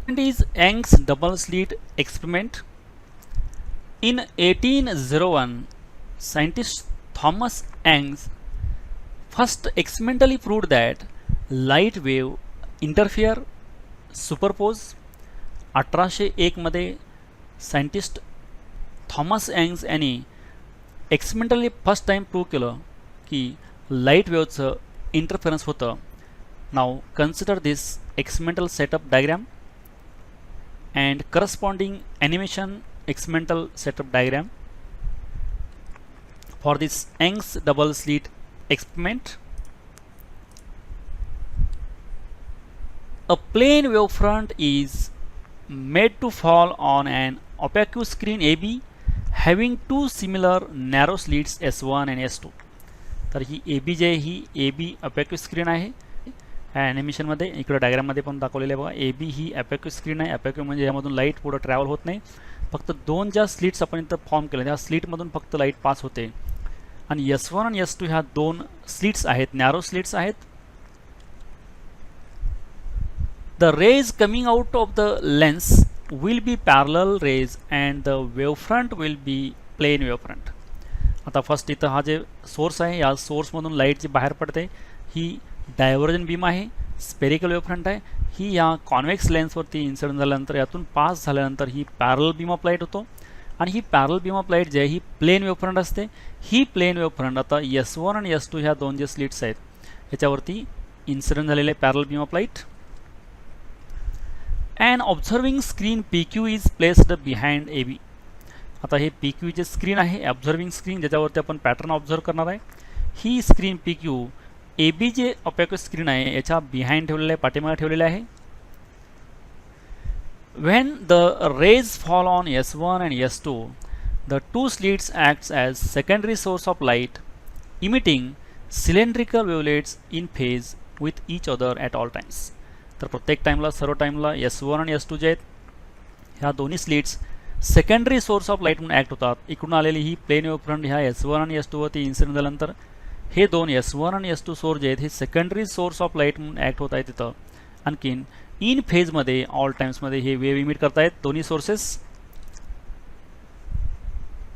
And is Young's double slit experiment. In 1801, scientist Thomas Young first experimentally proved that light wave interfere superpose. 1801 मध्ये scientist Thomas Young's यांनी experimentally first time prove केलं की light वेव्हचं interference होतं. Now consider this experimental setup diagram and corresponding animation experimental setup diagram for this Young's double slit experiment. A plane wavefront is made to fall on an opaque screen AB having two similar narrow slits S1 and S2. तर ही AB जे ही AB opaque screen आहे. ह्या ॲनिमेशनमध्ये इकडं डायग्राममध्ये पण दाखवलेलं आहे बघा. ए बी ही ॲपॅक्यू स्क्रीन आहे. ॲपॅक्यू म्हणजे यामधून लाईट पुढं ट्रॅव्हल होत नाही. फक्त दोन ज्या स्लिट्स आपण इथं फॉर्म केल्या त्या स्लिटमधून फक्त लाईट पास होते. आणि S1 आणि S2 ह्या दोन स्लिट्स आहेत, नॅरो स्लिट्स आहेत. The rays coming out of the lens will be parallel rays and the wavefront will be plane wavefront. आता फर्स्ट इथं हा जे सोर्स आहे या सोर्समधून लाईट जी बाहेर पडते ही डायव्हर्जन बीम आहे. स्पेरिकल वेवफ्रंट आहे. ही या कॉन्व्हेक्स लेन्सवरती इन्सिडेंट झाल्यानंतर यातून पास झाल्यानंतर ही पॅरल बीम ऑफ लाईट होतो. आणि ही पॅरल बीम ऑफ लाईट जे आहे ही प्लेन वेवफ्रंट असते. ही प्लेन वेवफ्रंट आता S1 आणि S2 ह्या दोन जे स्लिट्स आहेत ह्याच्यावरती इन्सिडेंट झालेले पॅरल beam of light. And observing screen PQ is placed behind AB. आता हे PQ जे स्क्रीन आहे ऑब्झर्विंग स्क्रीन ज्याच्यावरती आपण पॅटर्न ऑब्झर्व करणार आहे ही स्क्रीन PQ AB जे ऑपॅक स्क्रीन आहे याच्या बिहाइंड ठेवलेलं आहे, पाठीमागे ठेवलेलं आहे. When the rays fall on S1 and S2, the two slits acts as secondary source of light, emitting cylindrical wavelets in phase with each other at all times. तर प्रत्येक टाइमला सर्व टाइमला S1 आणि S2 जे आहेत ह्या दोन्ही slits secondary source of light म्हणून ॲक्ट होतात. इकडून आलेली ही प्लेन वेवफ्रंट ह्या S1 आणि S2 वरती इन्सिडेंट झाल्यानंतर हे दोन S1 आणि S2 सोर्स जे आहेत हे सेकंडरी सोर्स ऑफ लाईट म्हणून ॲक्ट होत आहेत तिथं. आणखीन इन फेजमध्ये ऑल टाइम्समध्ये हे वेव्ह इमिट करतायत दोन्ही sources.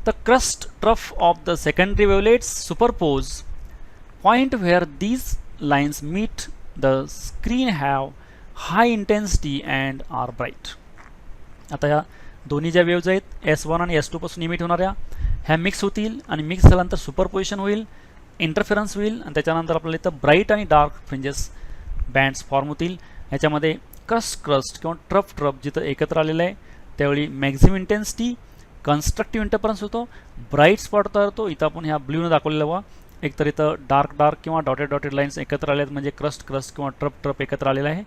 The crest trough of the secondary wavelets superpose point where these lines meet the screen have high intensity and are bright. आता ह्या दोन्ही ज्या वेव्ज आहेत S1 आणि S2 पासून इमिट होणाऱ्या ह्या मिक्स होतील आणि मिक्स झाल्यानंतर सुपरपोजिशन होईल, इंटरफेरन्स होईल आणि त्याच्यानंतर आपल्याला इथं ब्राईट आणि डार्क फ्रिंजेस बँड्स फॉर्म होतील. ह्याच्यामध्ये क्रस्ट किंवा ट्रफ जिथं एकत्र आलेलं आहे त्यावेळी मॅक्झिमम इंटेन्सिटी कन्स्ट्रक्टिव्ह इंटरफरन्स होतो, ब्राईट स्पॉट तयार होतो. इथं आपण ह्या ब्ल्यूनं दाखवलेलं बघा. एकतर इथं डार्क किंवा डॉटेड लाईन्स एकत्र आले आहेत म्हणजे क्रस्ट किंवा ट्रफ एकत्र आलेला आहे.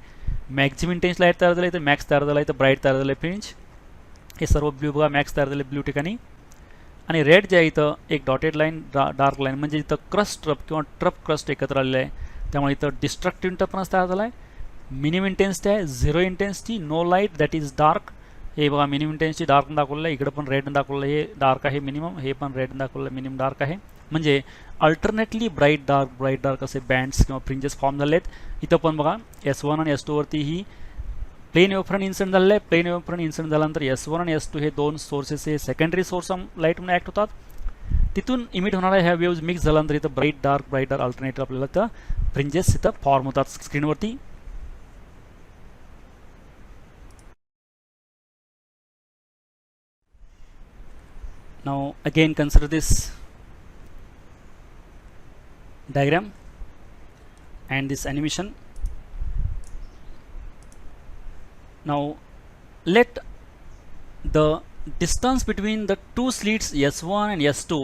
मॅक्झिमम इंटेन्स लाईट तयार झालं, इथं मॅक्स तयार झाला, इथं ब्राईट तयार झालं फ्रिंज. हे सर्व ब्ल्यू बघा मॅक्स तयार झाले ब्ल्यू ठिकाणी. आणि रेड जे आहे इथं एक डॉटेड लाईन डार्क लाईन म्हणजे इथं क्रस्ट ट्रफ किंवा ट्रफ एकत्र आलेलं आहे त्यामुळे इथं डिस्ट्रक्टिव्ह इंटरफरन्स तयार झाला आहे. मिनिमम इंटेन्सिटी आहे 0 intensity, no light that is dark. हे बघा मिनिमम इंटेन्सिटी डार्क दाखवलेलं आहे, इकडं पण रेड दाखवलं आहे, हे डार्क आहे मिनिमम, हे पण रेड दाखवलं आहे मिनिमम डार्क आहे. म्हणजे अल्टरनेटली ब्राईट डार्क असे बँड्स किंवा फ्रिंजेस फॉर्म झाले आहेत. इथं पण बघा S1 आणि S2 वरती ही प्लेन वेवफ्रंट इन्सिडेंट झालेलं आहे. प्लेन वेवफ्रंट इन्सिडेंट झाल्यानंतर S1 आणि S2 हे दोन सोर्सेस हे सेकंडरी सोर्स ऑफ लाईट म्हणून ॲक्ट होतात. तिथून इमिट होणाऱ्या ह्या वेव्ज मिक्स झाल्यानंतर इथं ब्राईट डार्क अल्टरनेट आपल्याला तर फ्रिंजेस इथं फॉर्म होतात स्क्रीनवरती. Now again consider this diagram and this animation. Now let the distance between the two slits S1 and S2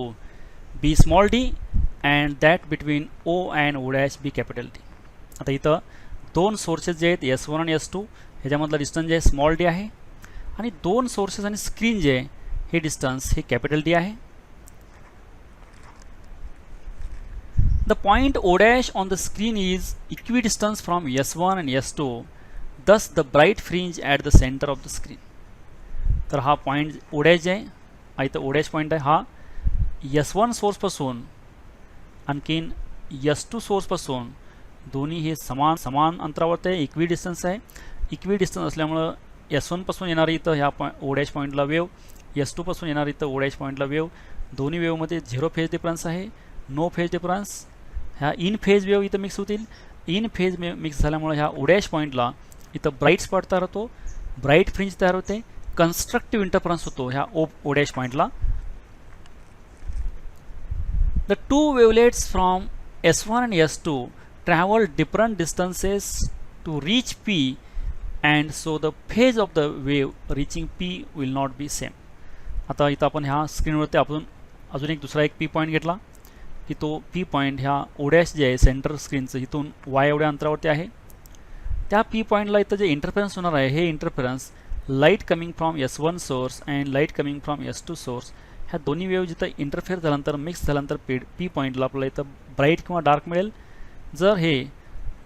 be small d and that between O and O dash be capital D. आता इथं दोन sources जे आहेत S1 आणि S2 ह्याच्यामधला distance जे आहे small D आहे आणि दोन सोर्सेस आणि स्क्रीन जे आहे हे डिस्टन्स हे कॅपिटल डी आहे. The point O dash on the screen is equidistant from S1 and S2, thus the bright fringe at the center of the screen. तर हा पॉइंट O dash आहे, हा इथं O dash पॉइंट आहे, हा S1 सोर्सपासून आणखीन S2 सोर्सपासून दोन्ही हे समान अंतरावर आहे, इक्विडिस्टन्स आहे. इक्विडिस्टन्स असल्यामुळं S1 पासून येणारी इथं ह्या ओ डॅश पॉईंटला वेव, S2 पासून येणारी इथं ओ डॅश पॉईंटला वेव, दोन्ही वेवमध्ये 0 फेज डिफरन्स आहे, नो फेज डिफरन्स. ह्या इन फेज वेव इथं मिक्स होतील. इन फेज मिक्स झाल्यामुळे ह्या ओ डॅश पॉईंटला इथं ब्राईट स्पॉट तयार होतो, ब्राईट फ्रिंज तयार होते, कन्स्ट्रक्टिव्ह इंटरफरन्स होतो ह्या ओ डॅश पॉईंटला. The two wavelets from S1 and S2 travel different distances to reach P, and so the phase of the wave reaching P will not be same. आता इथं आपण ह्या स्क्रीनवरती आपण अजून एक दुसरा एक P पॉईंट घेतला की तो P पॉईंट ह्या ओ डॅश जे आहे सेंटर स्क्रीनचं इथून Y एवढ्या अंतरावरती आहे. त्या P पॉईंटला इथं जे इंटरफरन्स होणार आहे हे interference light coming from S1 source and light coming from S2 source ह्या दोन्ही वेव जिथं इंटरफेअर झाल्यानंतर मिक्स झाल्यानंतर P पॉईंटला आपल्याला इथं ब्राईट किंवा डार्क मिळेल. जर हे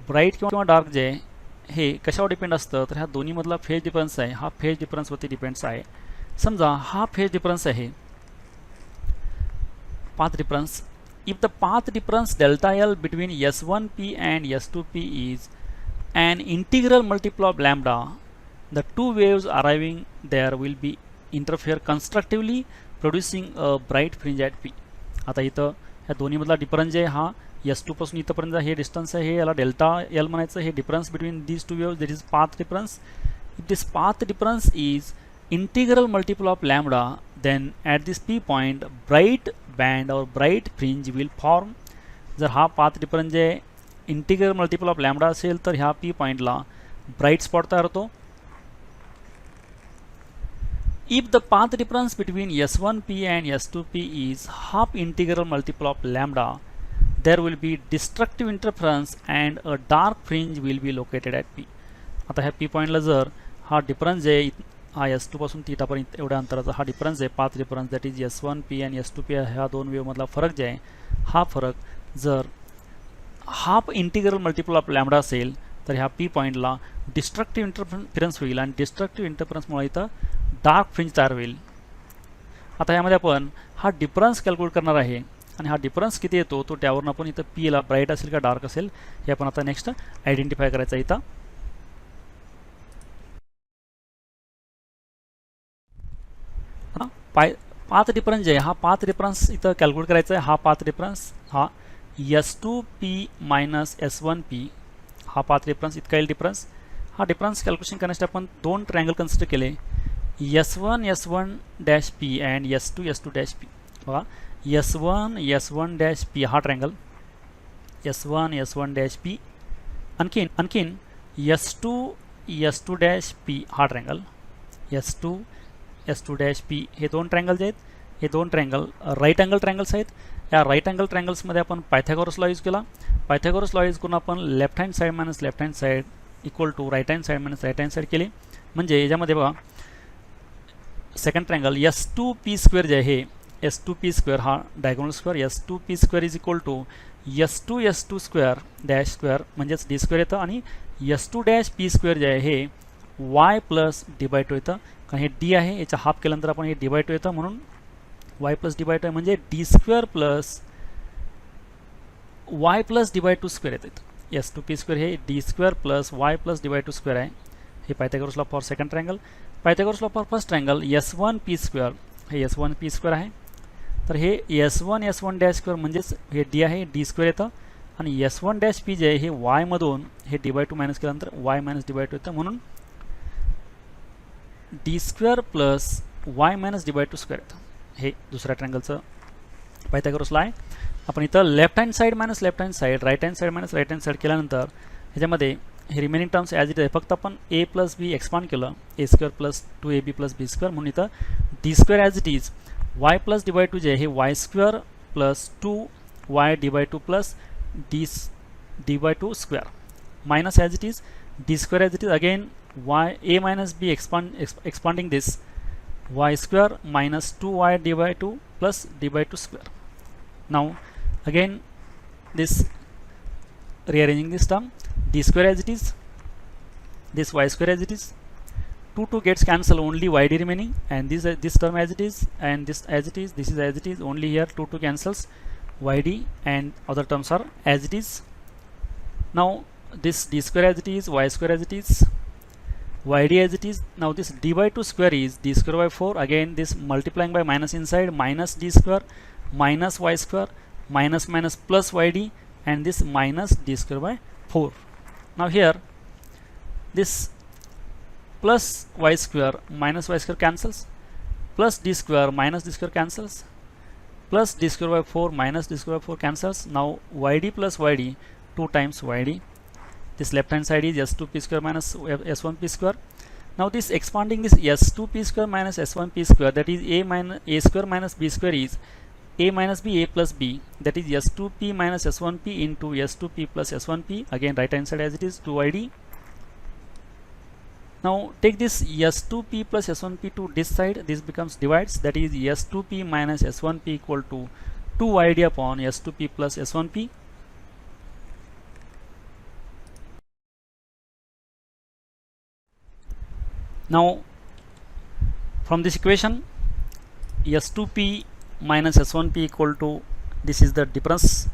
ब्राईट किंवा डार्क जे आहे हे कशावर डिपेंड असतं तर ह्या दोन्हीमधला फेज डिफरन्स आहे हा फेज डिफरन्सवरती डिपेंड्स आहे. समजा हा फेज डिफरन्स आहे path difference. If the path difference delta L between S1P and S2P is an integral multiple of lambda, the two waves arriving there will be interfere constructively producing a bright fringe at P. आता इथं ह्या दोन्हीमधला difference आहे हा S2 पासून इथंपर्यंत हे distance आहे, हे याला डेल्टा एल म्हणायचं. हे difference between these two waves, that is path difference. If this path difference is integral multiple of lambda, then at this P point bright band और ब्राईट फ्रिंज विल फॉर्म. जर हा path difference जे integral multiple of lambda असेल तर ह्या P पॉईंटला bright spot तयार होतो. If the path difference between S1P and S2P is half integral multiple of lambda, there will be destructive interference and a dark fringe will be located at P. आता ह्या P पॉईंटला जर हा difference आहे हा S2 पासून थीटापर्यंत एवढ्या अंतराचा हा डिफरन्स आहे path difference, that is S1P आणि S2P ह्या दोन वेवमधला फरक जे आहे हा फरक जर half integral multiple of lambda असेल तर ह्या P पॉईंटला डिस्ट्रक्टिव्ह इंटरफरन्स होईल आणि डिस्ट्रक्टिव्ह इंटरफरन्समुळे इथं डार्क फ्रिंज तयार होईल. आता यामध्ये आपण हा डिफरन्स कॅल्क्युलेट करणार आहे आणि हा डिफरन्स किती येतो तो त्यावरून आपण इथं P ला ब्राईट असेल का डार्क असेल हे आपण आता नेक्स्ट आयडेंटिफाय करायचं इथं. पाथ डिफरन्स जे आहे हा पाथ डिफरन्स इथं कॅल्क्युलेट करायचा आहे. हा पाथ डिफरन्स हा S2P मायनस S1P हा पाथ डिफरन्स इतका येईल डिफरन्स. हा डिफरन्स कॅल्क्युलेशन करण्यासाठी आपण दोन ट्रायंगल कन्सिडर केले, S1 P and S2 P. बघा S1 हा ट्रायंगल, S1 P. आणखीन S2 P हा ट्रायंगल, S2 P. हे दोन ट्रायंगल जे आहेत हे दोन ट्रायंगल राईट अँगल ट्रायंगल्स आहेत. या राईट अँगल ट्रायंगल्समध्ये आपण पायथागोरस लॉ यूज केला. पायथागोरस लॉ यूज करून आपण left hand side minus left hand side equal to right hand side minus right hand side केली. म्हणजे याच्यामध्ये बघा सेकंड ट्रायंगल S2P स्क्वेअर जे आहे S2P स्क्वेअर हा diagonal square S2P square is equal to S2 square dash square म्हणजेच D square येतं आणि S2 P स्क्वेअर जे आहे हे Y प्लस D/2 येतं. कारण हे D आहे याचा हाफ केल्यानंतर आपण हे D/2 येतं म्हणून Y प्लस D/2 म्हणजे D square plus Y plus D/2 square येतं. S2P स्क्वेअर हे D square plus Y plus D/2 square आहे. हे Pythagoras law for second triangle. Pythagoras law for first triangle S1P square हे S1P square आहे. तर हे S1 dash square म्हणजेच हे D आहे D स्क्वेअर येतं आणि S1 डॅश P जे आहे हे Y मधून हे D/2 मायनस केल्यानंतर Y मायनस D/2 येतं म्हणून D square plus Y minus D/2 square येतं. हे दुसऱ्या ट्रायंगलचं पायथागोरस लॉ आहे. आपण इथं left hand side minus left hand side right hand side minus right hand side केल्यानंतर ह्याच्यामध्ये हे रिमेनिंग टर्म्स ॲज इट आहे फक्त आपण A प्लस B एक्सपांड केलं A square plus 2AB plus B square म्हणून इथं D square as it is Y plus D/2 जे हे Y square plus 2Y D/2 plus D/2 square minus as it is D square as it is again Y A minus B expanding this Y square minus 2Y D/2 plus D/2 square. Now again this rearranging this term D square as it is, this Y square as it is, 2 gets cancel, only YD remaining, and this term as it is and this as it is, this is as it is, only here 2 cancels YD and other terms are as it is. Now this D square as it is, Y square as it is, yd as it is. Now this d by 2 square is d square by 4. Again this multiplying by minus inside, minus d square minus y square minus minus plus yd, and this minus d square by 4. Now here this plus y square minus y square cancels, plus d square minus d square cancels, plus d square by 4 minus d square by 4 cancels. Now yd plus yd 2 times yd. This left hand side is s2p square minus s1p square. Now this expanding this s2p square minus s1p square, that is a square minus b square is a minus b, a plus b, that is s2p minus s1p into s2p plus s1p. Again right hand side as it is 2yd. Now take this s2p plus s1p to this side, this becomes divides, that is s2p minus s1p equal to 2yd upon s2p plus s1p. Now from this equation s2p minus s1p equal to, this is the difference,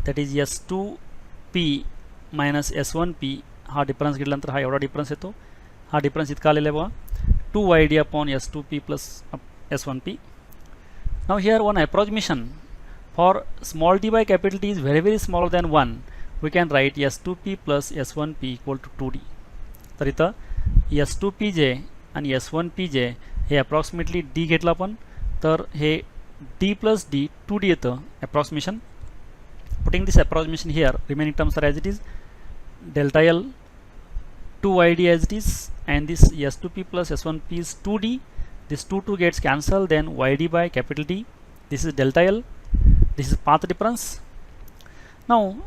that is s2p minus s1p. हा difference घेतल्यानंतर हा एवढा difference येतो. हा difference इतका आलेला आहे बघा, 2yd upon s2p plus s1p. Now here one approximation for small d by capital T is very smaller than 1. We can write s2p plus s1p equal to 2d. तर इथं s2pj आणि s1pj हे approximately d घेतला आपण, तर हे d plus d 2d येतं approximation. Putting this approximation here, remaining terms are as it is, delta L 2yd as it is, and this s2p plus s1p is 2d. This 2 gets cancelled, then yd by capital D. This is delta L. This is path difference. Now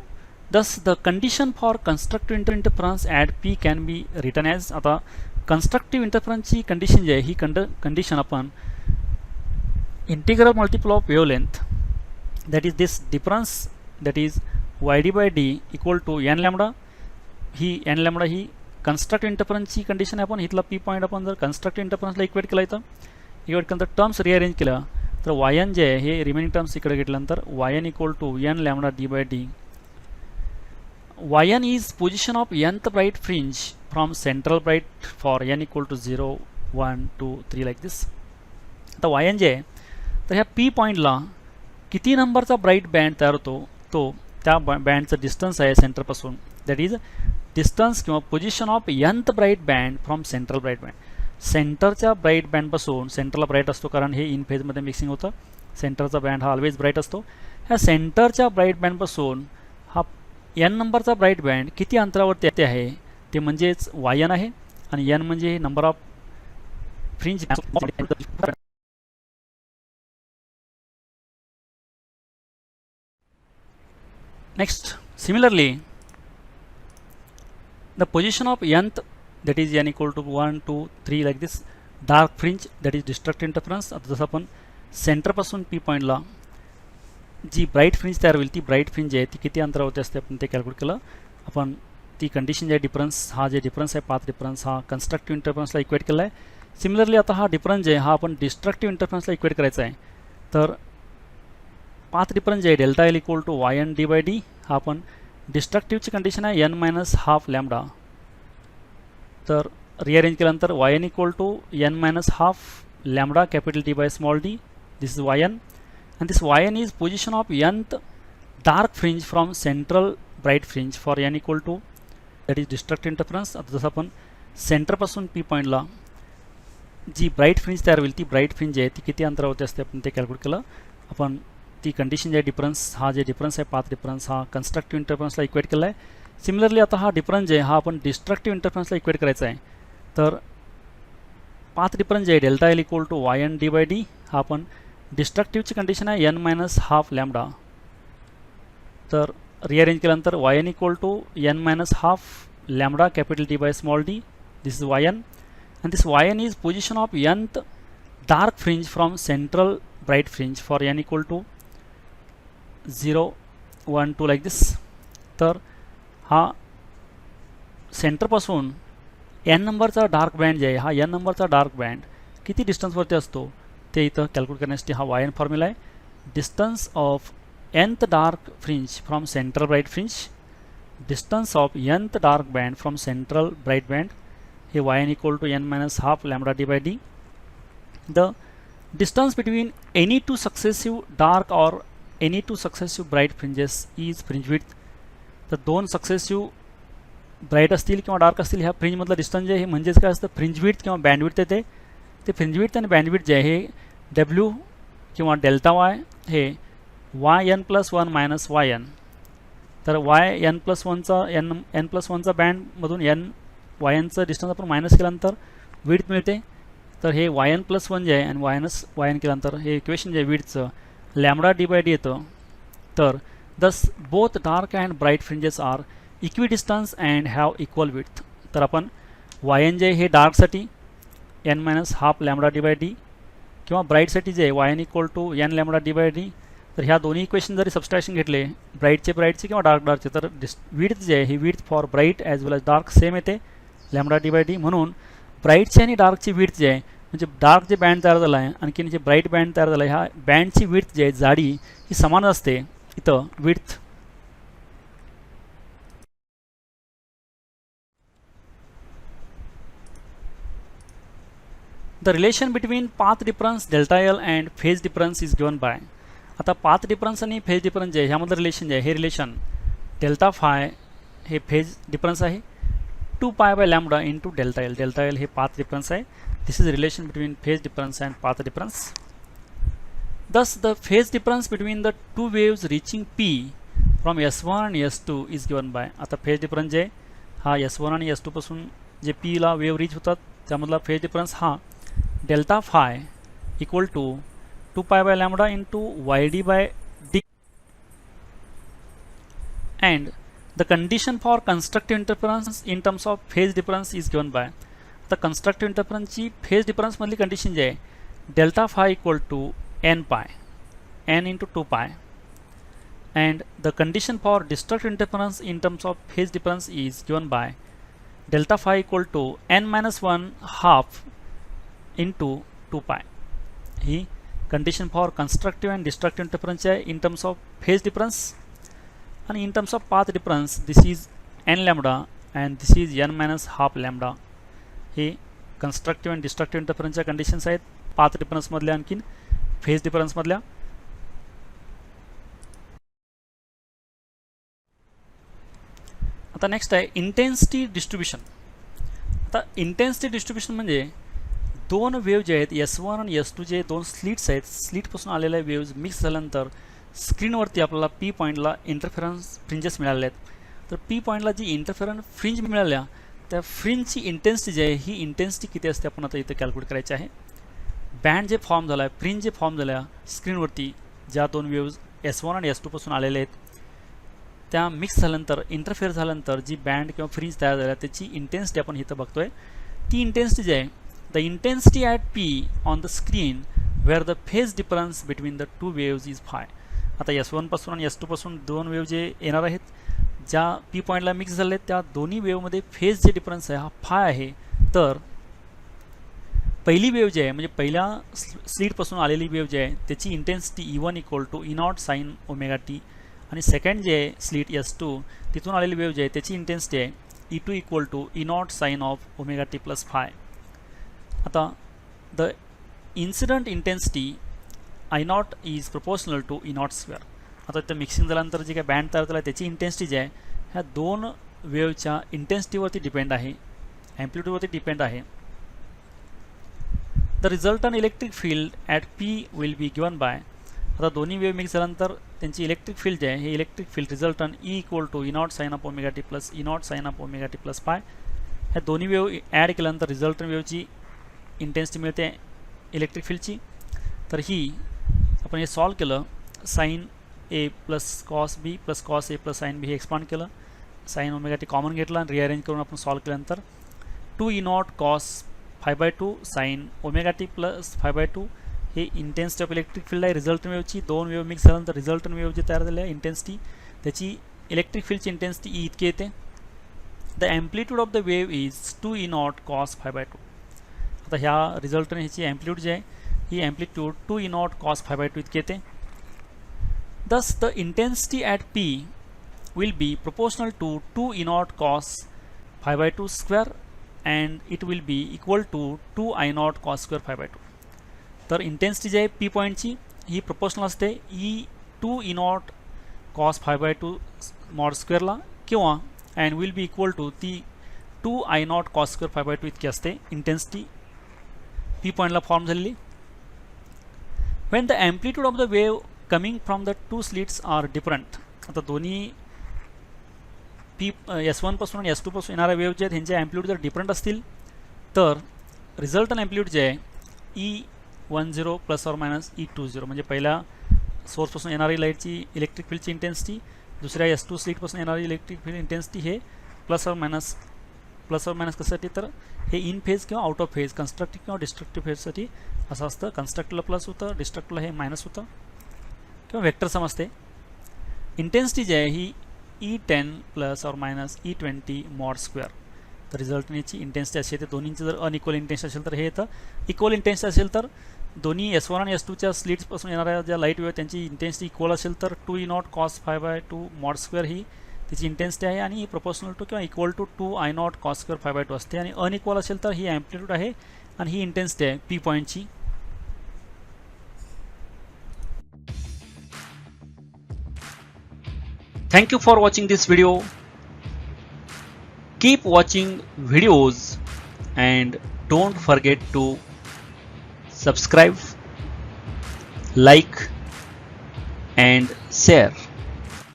thus the condition for constructive interference at p can be written as, आता constructive interference ची condition जी आहे ही condition आपण integral multiple of wavelength, that is this difference, that is yd by d equal to n lambda. He n lambda he constructive interference ची condition आहे. आपण इथला p point आपण जर constructive interference ला इक्वेट केला, इथं इक्वेट केल्यानंतर टर्म्स रिअरेंज केलं तर yn जे आहे हे रिमेनिंग टर्म्स इकडे घेतल्यानंतर yn equal to n lambda d by d. yn is position of nth bright fringe from central bright for n equal to 0 1 2 3 like this. आता yn जे आहे तर ह्या p पॉइंटला किती नंबरचा ब्राईट बँड तयार होतो तो त्या बँडचं डिस्टन्स आहे सेंटरपासून, दॅट इज डिस्टन्स किंवा position of nth bright band from central bright band. सेंटरच्या ब्राईट बँडपासून, सेंटरला ब्राईट असतो कारण हे इन फेजमध्ये मिक्सिंग होतं, सेंटरचा बँड हा ऑलवेज ब्राईट असतो. ह्या सेंटरच्या ब्राईट बँडपासून हा n नंबरचा ब्राईट बँड किती अंतरावरती आहे ते म्हणजेच yn आहे, आणि n म्हणजे number of fringe. Next, similarly, the position of nth, that is n equal to 1 2 3 like this, dark fringe, that is destructive interference. आता जसं आपण सेंटरपासून p पॉईंटला जी ब्राईट फ्रिंज तयार होईल ती ब्राईट फ्रिंज आहे ती किती अंतरावरती असते आपण ते कॅल्क्युलेट केलं. आपण ती कंडिशन जे डिफरन्स, हा जे डिफरन्स आहे पाथ डिफरन्स, हा कन्स्ट्रक्टिव्ह इंटरफरन्सला इक्वेट केला आहे. सिमिलरली आता हा डिफरन्स जे हा आपण डिस्ट्रक्टिव्ह इंटरफरन्सला इक्वेट करायचा आहे, तर पाथ डिफरन्स जे आहे delta L equal to yn d by d, हा आपण डिस्ट्रक्टिव्हची कंडिशन आहे n मायनस हाफ लॅम्बडा, तर रिअरेंज केल्यानंतर yn equal to n minus half lambda capital d by small d. This is yn, and this yn is position of nth dark fringe from central bright fringe for n equal to, that is destructive interference. आता जसं आपण सेंटरपासून p पॉईंटला जी bright fringe तयार होईल ती bright fringe आहे ती किती अंतरावरती असते आपण ते कॅल्क्युलेट केलं. आपण ती कंडिशन जे डिफरन्स, हा जे डिफरन्स आहे पाथ डिफरन्स, हा कन्स्ट्रक्टिव्ह इंटरफरन्सला इक्वेट केला आहे. सिमिलरली आता हा डिफरन्स जे हा आपण डिस्ट्रक्टिव्ह इंटरफरन्सला इक्वेट करायचा आहे, तर पाथ डिफरन्स जे आहे delta L equal to yn d by d, हा आपण डिस्ट्रक्टिव्हची कंडिशन आहे n मायनस हाफ लॅम्बडा, तर रिअरेंज केल्यानंतर yn equal to n minus half lambda capital d by small d. This is yn, and this yn is position of nth dark fringe from central bright fringe for n equal to 0 1 2 like this. तर हा सेंटरपासून n नंबरचा dark band जे आहे, हा n नंबरचा dark band किती डिस्टन्सवरती असतो ते इथं कॅल्क्युलेट करण्यासाठी हा yn फॉर्म्युला आहे. Distance of nth dark fringe from central bright fringe, distance of nth dark band from central bright band, हे yn equal to n minus half lambda d by d. The distance between any two successive dark or any two successive bright fringes is fringe width. तर दोन successive bright असतील किंवा dark असतील ह्या फ्रिंजमधलं distance जे आहे म्हणजेच काय असतं फ्रिंज विड्थ किंवा बँड विड्थ येते. ते फ्रिंज विड्थ आणि बँड विड्थ जे आहे हे डब्ल्यू किंवा डेल्टा वाय हे Y N plus one minus Y N. तर वाय एन प्लस वनचा एन प्लस वनचा बँडमधून एन वाय एनचं डिस्टन्स आपण मायनस केल्यानंतर विड्थ मिळते. तर हे वाय एन प्लस वन जे आहे आणि वाय एन केल्यानंतर हे इक्वेशन जे आहे विड्थचं लॅम्बडा डी बाय डी येतं. तर thus both dark and bright fringes are equidistance and have equal width. तर आपण वाय एन जे हे डार्कसाठी N minus half lambda D by D किंवा ब्राईटसाठी जे Y N equal to N lambda D by D. तर ह्या दोन्ही इक्वेशन जरी सबस्ट्रॅक्शन घेतले ब्राईटचे किंवा डार्कचे तर विड्थ जे आहे ही width for bright as well as dark same येते लॅम्बडा डी बाय डी. म्हणून ब्राईटची आणि डार्कची विड्थ जे आहे म्हणजे डार्क जे बँड तयार झाला आहे आणखीन जे ब्राईट बँड तयार झाला आहे ह्या बँडची विड्थ जी आहे जाडी ही समान असते इथं width. The relation between path difference delta L and phase difference is given by. आता पाथ डिफरन्स आणि फेज डिफरन्स जे आहे ह्यामधलं रिलेशन जे आहे हे रिलेशन डेल्टा फाय हे फेज डिफरन्स आहे 2 pi by lambda into delta L. Delta L हे पाथ डिफरन्स आहे. This is relation between phase difference and path difference. Thus, the phase difference between the two waves reaching P from S1 and S2 is given by. आता phase difference जे हा S1 आणि S2 पासून जे P ला wave reach होतात त्यामधला phase difference हा delta phi equal to 2 pi by lambda into Y D by D. And the condition for constructive interference in terms of phase difference is given by. आता constructive इंटरफरन्सची phase डिफरन्समधली condition जी आहे delta phi equal to n pi n into 2 pi. And the condition for destructive interference in terms of phase difference is given by delta phi equal to n minus 1 half into 2 pi. He condition for constructive and destructive interference आहे in terms of phase difference. आणि in terms of path difference this is n lambda and this is n minus half lambda. हे constructive and destructive interference च्या conditions आहेत path difference मधल्या आणखीन phase difference मधल्या. आता next आहे intensity distribution. आता इंटेन्सिटी डिस्ट्रीब्युशन म्हणजे दोन वेव्ह जे आहेत S1 आणि S2 जे दोन स्लिट्स आहेत स्लिटपासून आलेल्या वेव्ज मिक्स झाल्यानंतर स्क्रीनवरती आपल्याला P पॉईंटला इंटरफेरन्स फ्रिंजेस मिळाले आहेत. तर P पॉईंटला जी इंटरफेरन्स फ्रिंज मिळाल्या त्या फ्रिंजची इंटेन्सिटी जी आहे ही इंटेन्सिटी किती असते आपण आता इथे कॅल्क्युलेट करायची आहे. बँड जे फॉर्म झाला आहे फ्रिंज जे फॉर्म झाल्या स्क्रीनवरती ज्या दोन वेव्ज S1 आणि S2 पासून आलेले आहेत त्या मिक्स झाल्यानंतर इंटरफेअर झाल्यानंतर जी बँड किंवा फ्रिंज तयार झाल्या त्याची इंटेन्सिटी आपण इथं बघतोय. ती इंटेन्सिटी जी आहे the intensity at P on the screen where the phase difference between the two waves is phi. आता S1 पासून आणि S2 पासून दोन वेव्ह जे येणार आहेत ज्या P पॉईंटला मिक्स झाले आहेत त्या दोन्ही वेव्हमध्ये फेज जे डिफरन्स आहे हा फाय आहे. तर पहिली वेव्ह जी आहे म्हणजे पहिल्या स्लीटपासून आलेली वेव्ह जी आहे त्याची intensity E1 equal to E naught sine omega T. आणि सेकंड जे आहे स्लीट S2 तिथून आलेली वेव्ह जी आहे त्याची इंटेन्सिटी आहे E2 equal to E naught sine of omega T plus phi. आता the incident intensity I naught is proportional to E naught square. आता इथं मिक्सिंग झाल्यानंतर जी काय बँड तयार झाला आहे त्याची इंटेन्सिटी जी आहे ह्या दोन वेव्हच्या इंटेन्सिटीवरती डिपेंड आहे ॲम्प्लिट्यूडवरती डिपेंड आहे. The resultant electric field at P will be given by. आता दोन्ही वेव्ह मिक्स झाल्यानंतर त्यांची इलेक्ट्रिक फील्ड जे आहे हे electric field resultant E equal to E naught sine of omega T plus E naught sine of omega T plus phi. ह्या दोन्ही wave add केल्यानंतर रिझल्टंट वेव्हची इंटेन्सिटी मिळते इलेक्ट्रिक फील्डची. तर ही आपण हे सॉल्व केलं sine A plus cos B plus cos A plus sine B हे एक्सपांड केलं साईन ओमेगा टी कॉमन घेतला आणि रिअरेंज करून आपण सॉल्व केल्यानंतर 2 E naught cos 5/2 sine omega T plus 5/2 हे इंटेन्सिटी ऑफ इलेक्ट्रिक फील्ड आहे रिझल्टंट वेव्हची. दोन वेव्ह मिक्स झाल्यानंतर रिझल्टंट वेव्ह जी तयार झाली आहे इंटेन्सिटी त्याची इलेक्ट्रिक फील्डची इंटेन्सिटी E इतकी येते. The amplitude of the wave is 2 E naught cos 5/2. आता ह्या रिझल्टंट ह्याची ॲम्प्लिट्यूड जी आहे ही ॲम्प्लिट्यूड 2 E नॉट कॉस 5/2 इतकी येते. Thus the intensity at P will be proportional to 2 E naught cos 5/2 square and it will be equal to 2 I naught cos square 5/2. तर intensity जी आहे पी पॉईंटची ही प्रोपोर्शनल असते E2 E naught cos 5/2 mod स्क्वेअरला किंवा and will be equal to ती 2 I naught cos square 5/2 इतकी असते इंटेन्सिटी पी पॉईंटला फॉर्म झालेली. When the amplitude of the wave coming from the two slits are different. आता दोन्ही पी S1 पासून आणि S2 पासून येणाऱ्या वेव जे आहेत ह्यांचे ॲम्प्लिट्यूड जर डिफरंट असतील तर रिझल्टंट ॲम्प्लिट्यूड जे आहे E10 plus or minus E20 म्हणजे पहिल्या सोर्सपासून येणारी लाईटची इलेक्ट्रिक फील्डची इंटेन्सिटी, दुसऱ्या S2 स्लिटपासून येणारी इलेक्ट्रिक फील्ड इंटेन्सिटी हे प्लस ऑर मायनस कशासाठी तर हे इन फेज किंवा आउट ऑफ फेज कन्स्ट्रक्टिव्ह किंवा डिस्ट्रक्टिव्ह फेजसाठी असं असतं. कन्स्ट्रक्टिव्हला प्लस होतं, डिस्ट्रक्टिव्हला हे मायनस होतं किंवा वेक्टर समजते. इंटेन्सिटी जी आहे ही E10 plus or minus E20 mod square. तर रिझल्टनीची इंटेन्सिटी अशी येते. दोन्हींची जर अनइक्वल इंटेन्सिटी असेल तर हे येतं. इक्वल इंटेन्सिटी असेल तर दोन्ही S1 आणि S2च्या स्लिट्सपासून येणाऱ्या ज्या लाईट वेव त्यांची इंटेन्सिटी इक्वल असेल तर 2 E naught cos 5/2 mod square ही तिची इंटेन्सिटी आहे आणि प्रोपोर्शनल टू किंवा equal to 2 I naught cos square 5/2 असते. आणि अनइक्वल असेल तर ही ॲम्प्लिट्यूड आहे आणि ही इंटेन्सिटी आहे पी पॉईंटची. Thank you for watching this video. Keep watching videos and don't forget to subscribe, like and share.